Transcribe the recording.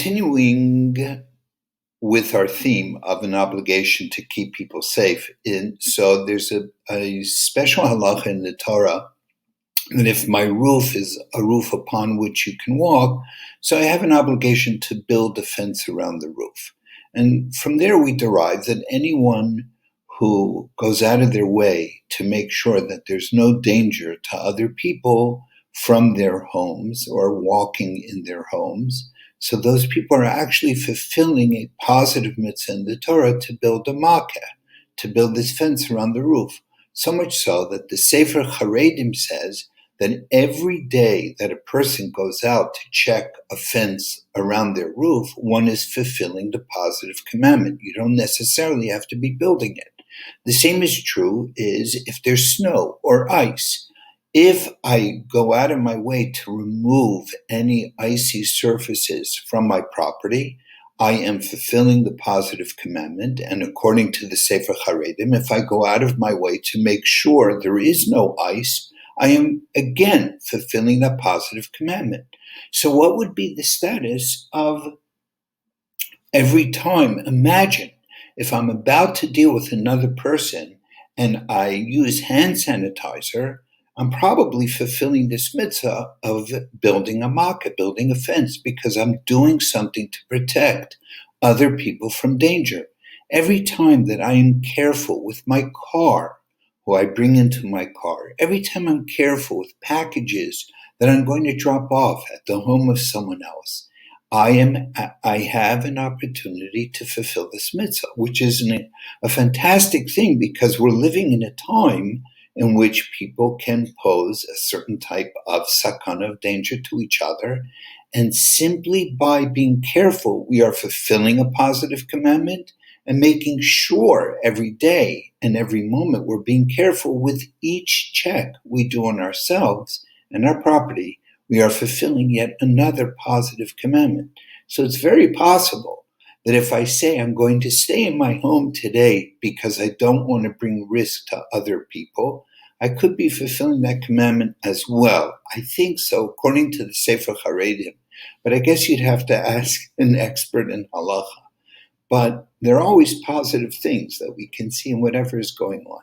Continuing with our theme of an obligation to keep people safe, so there's a special halacha in the Torah that if my roof is a roof upon which you can walk, so I have an obligation to build a fence around the roof. And from there we derive that anyone who goes out of their way to make sure that there's no danger to other people from their homes or walking in their homes, so those people are actually fulfilling a positive mitzvah in the Torah to build a makkah, to build this fence around the roof. So much so that the Sefer Charedim says that every day that a person goes out to check a fence around their roof, one is fulfilling the positive commandment. You don't necessarily have to be building it. The same is true is if there's snow or ice. If I go out of my way to remove any icy surfaces from my property, I am fulfilling the positive commandment. And according to the Sefer Charedim, if I go out of my way to make sure there is no ice, I am again fulfilling that positive commandment. So what would be the status of every time? Imagine if I'm about to deal with another person and I use hand sanitizer, I'm probably fulfilling this mitzvah of building a makkah, building a fence, because I'm doing something to protect other people from danger. Every time that I am careful with my car, who I bring into my car, every time I'm careful with packages that I'm going to drop off at the home of someone else, I have an opportunity to fulfill this mitzvah, which is a fantastic thing because we're living in a time in which people can pose a certain type of sakana, of danger to each other. And simply by being careful, we are fulfilling a positive commandment and making sure every day and every moment we're being careful with each check we do on ourselves and our property. We are fulfilling yet another positive commandment. So it's very possible that if I say I'm going to stay in my home today because I don't want to bring risk to other people, I could be fulfilling that commandment as well. I think so, according to the Sefer Charedim. But I guess you'd have to ask an expert in halacha. But there are always positive things that we can see in whatever is going on.